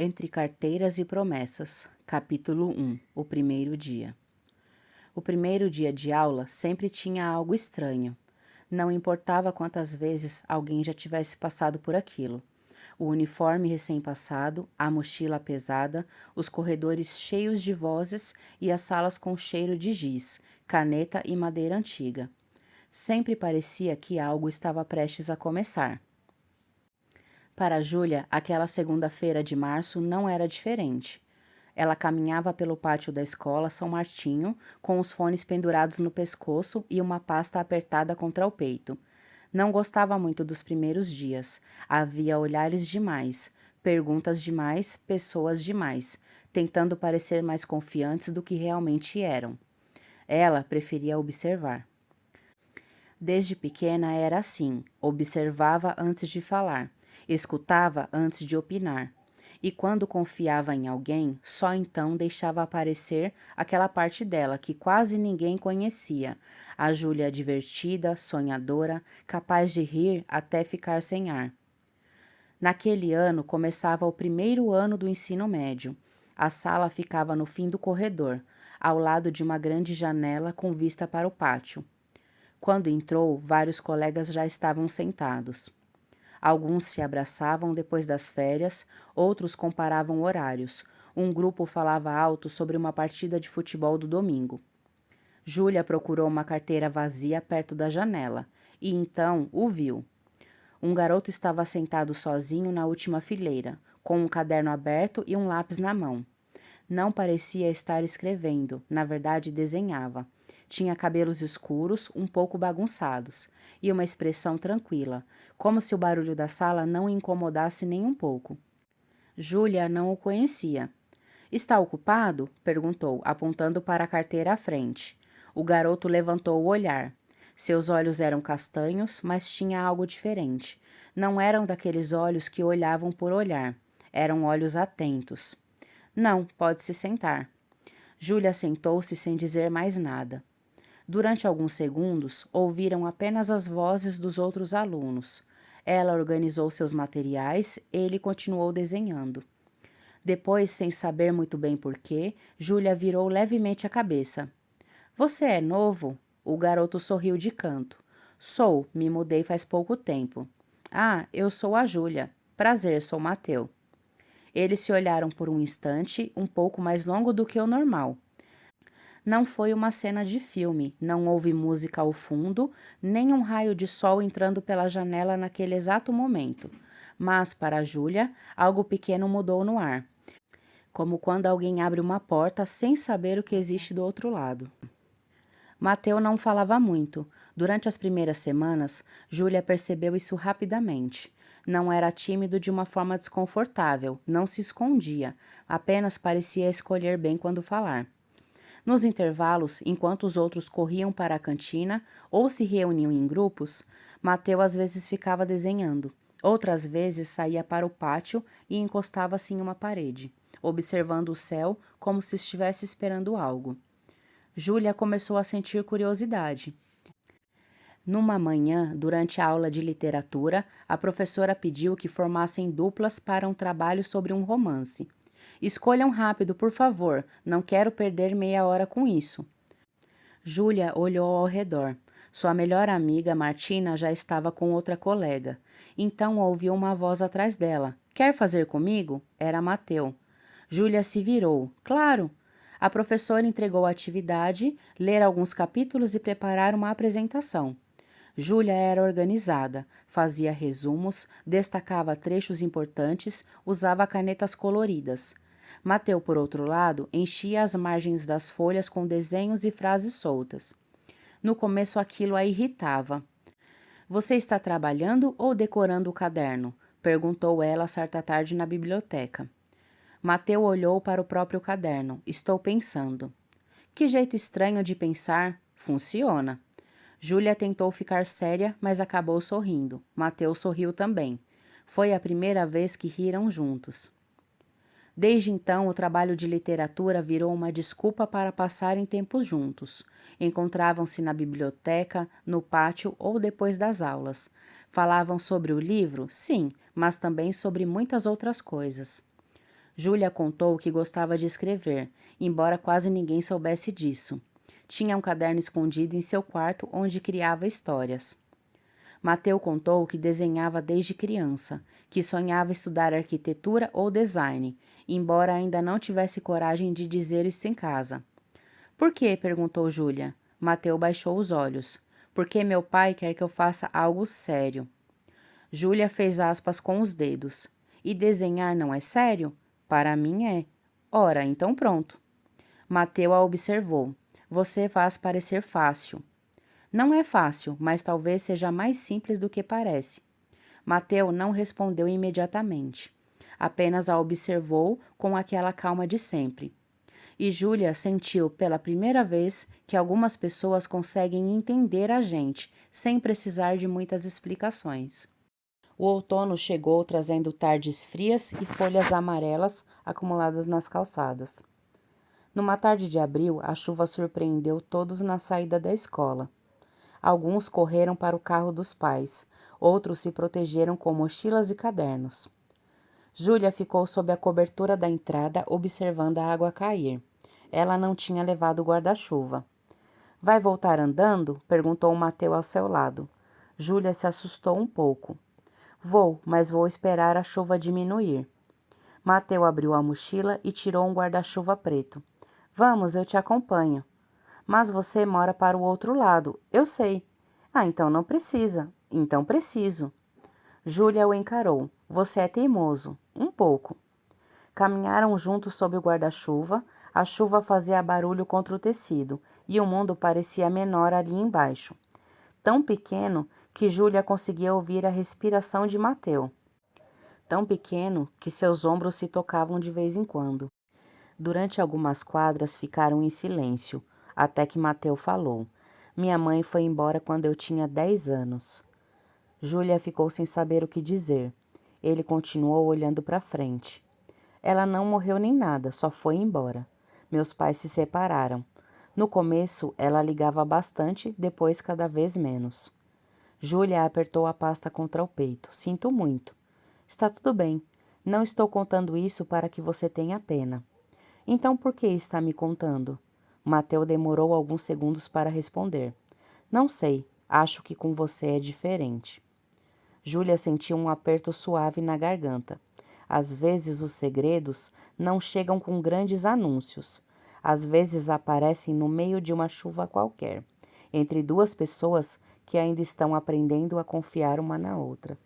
Entre carteiras e promessas, capítulo 1, o primeiro dia. O primeiro dia de aula sempre tinha algo estranho. Não importava quantas vezes alguém já tivesse passado por aquilo. O uniforme recém-passado, a mochila pesada, os corredores cheios de vozes e as salas com cheiro de giz, caneta e madeira antiga. Sempre parecia que algo estava prestes a começar. Para Júlia, aquela segunda-feira de março não era diferente. Ela caminhava pelo pátio da escola São Martinho, com os fones pendurados no pescoço e uma pasta apertada contra o peito. Não gostava muito dos primeiros dias. Havia olhares demais, perguntas demais, pessoas demais, tentando parecer mais confiantes do que realmente eram. Ela preferia observar. Desde pequena era assim, observava antes de falar. Escutava antes de opinar. E quando confiava em alguém, só então deixava aparecer aquela parte dela que quase ninguém conhecia. A Júlia divertida, sonhadora, capaz de rir até ficar sem ar. Naquele ano começava o primeiro ano do ensino médio. A sala ficava no fim do corredor, ao lado de uma grande janela com vista para o pátio. Quando entrou, vários colegas já estavam sentados. Alguns se abraçavam depois das férias, outros comparavam horários. Um grupo falava alto sobre uma partida de futebol do domingo. Júlia procurou uma carteira vazia perto da janela, e então o viu. Um garoto estava sentado sozinho na última fileira, com um caderno aberto e um lápis na mão. Não parecia estar escrevendo, na verdade desenhava. Tinha cabelos escuros, um pouco bagunçados, e uma expressão tranquila, como se o barulho da sala não o incomodasse nem um pouco. Júlia não o conhecia. "Está ocupado?" perguntou, apontando para a carteira à frente. O garoto levantou o olhar. Seus olhos eram castanhos, mas tinha algo diferente. Não eram daqueles olhos que olhavam por olhar. Eram olhos atentos. "Não, pode se sentar." Júlia sentou-se sem dizer mais nada. Durante alguns segundos, ouviram apenas as vozes dos outros alunos. Ela organizou seus materiais, ele continuou desenhando. Depois, sem saber muito bem porquê, Júlia virou levemente a cabeça. "Você é novo?" O garoto sorriu de canto. "Sou, me mudei faz pouco tempo." "Ah, eu sou a Júlia. Prazer, sou Mateu." Eles se olharam por um instante, um pouco mais longo do que o normal. Não foi uma cena de filme, não houve música ao fundo, nem um raio de sol entrando pela janela naquele exato momento. Mas, para Júlia, algo pequeno mudou no ar, como quando alguém abre uma porta sem saber o que existe do outro lado. Mateu não falava muito. Durante as primeiras semanas, Júlia percebeu isso rapidamente. Não era tímido de uma forma desconfortável, não se escondia, apenas parecia escolher bem quando falar. Nos intervalos, enquanto os outros corriam para a cantina ou se reuniam em grupos, Mateu às vezes ficava desenhando. Outras vezes saía para o pátio e encostava-se em uma parede, observando o céu como se estivesse esperando algo. Júlia começou a sentir curiosidade. Numa manhã, durante a aula de literatura, a professora pediu que formassem duplas para um trabalho sobre um romance. "Escolham rápido, por favor, não quero perder meia hora com isso." Júlia olhou ao redor. Sua melhor amiga, Martina, já estava com outra colega. Então ouviu uma voz atrás dela. "Quer fazer comigo?" Era Mateu. Júlia se virou. "Claro!" A professora entregou a atividade, ler alguns capítulos e preparar uma apresentação. Júlia era organizada, fazia resumos, destacava trechos importantes, usava canetas coloridas. Mateu, por outro lado, enchia as margens das folhas com desenhos e frases soltas. No começo aquilo a irritava. "Você está trabalhando ou decorando o caderno?" perguntou ela certa tarde na biblioteca. Mateu olhou para o próprio caderno. "Estou pensando." "Que jeito estranho de pensar. Funciona." Júlia tentou ficar séria, mas acabou sorrindo. Mateu sorriu também. Foi a primeira vez que riram juntos. Desde então, o trabalho de literatura virou uma desculpa para passarem tempos juntos. Encontravam-se na biblioteca, no pátio ou depois das aulas. Falavam sobre o livro? Sim, mas também sobre muitas outras coisas. Júlia contou que gostava de escrever, embora quase ninguém soubesse disso. Tinha um caderno escondido em seu quarto onde criava histórias. Mateu contou que desenhava desde criança, que sonhava estudar arquitetura ou design, embora ainda não tivesse coragem de dizer isso em casa. Por quê? Perguntou Júlia. Mateu baixou os olhos. Porque meu pai quer que eu faça algo sério. Júlia fez aspas com os dedos. E desenhar não é sério? Para mim é. Ora, então pronto. Mateu a observou. Você faz parecer fácil. Não é fácil, mas talvez seja mais simples do que parece. Mateu não respondeu imediatamente. Apenas a observou com aquela calma de sempre. E Júlia sentiu pela primeira vez que algumas pessoas conseguem entender a gente sem precisar de muitas explicações. O outono chegou trazendo tardes frias e folhas amarelas acumuladas nas calçadas. Numa tarde de abril, a chuva surpreendeu todos na saída da escola. Alguns correram para o carro dos pais, outros se protegeram com mochilas e cadernos. Júlia ficou sob a cobertura da entrada, observando a água cair. Ela não tinha levado o guarda-chuva. Vai voltar andando? Perguntou Mateu ao seu lado. Júlia se assustou um pouco. Vou, mas vou esperar a chuva diminuir. Mateu abriu a mochila e tirou um guarda-chuva preto. Vamos, eu te acompanho. Mas você mora para o outro lado. Eu sei. Ah, então não precisa. Então preciso. Júlia o encarou. Você é teimoso. Um pouco. Caminharam juntos sob o guarda-chuva. A chuva fazia barulho contra o tecido e o mundo parecia menor ali embaixo. Tão pequeno que Júlia conseguia ouvir a respiração de Mateu. Tão pequeno que seus ombros se tocavam de vez em quando. Durante algumas quadras ficaram em silêncio, até que Mateu falou. Minha mãe foi embora quando eu tinha 10 anos. Júlia ficou sem saber o que dizer. Ele continuou olhando para frente. Ela não morreu nem nada, só foi embora. Meus pais se separaram. No começo, ela ligava bastante, depois cada vez menos. Júlia apertou a pasta contra o peito. Sinto muito. Está tudo bem. Não estou contando isso para que você tenha pena. Então por que está me contando? Mateu demorou alguns segundos para responder. Não sei. Acho que com você é diferente. Júlia sentiu um aperto suave na garganta. Às vezes os segredos não chegam com grandes anúncios. Às vezes aparecem no meio de uma chuva qualquer, entre duas pessoas que ainda estão aprendendo a confiar uma na outra.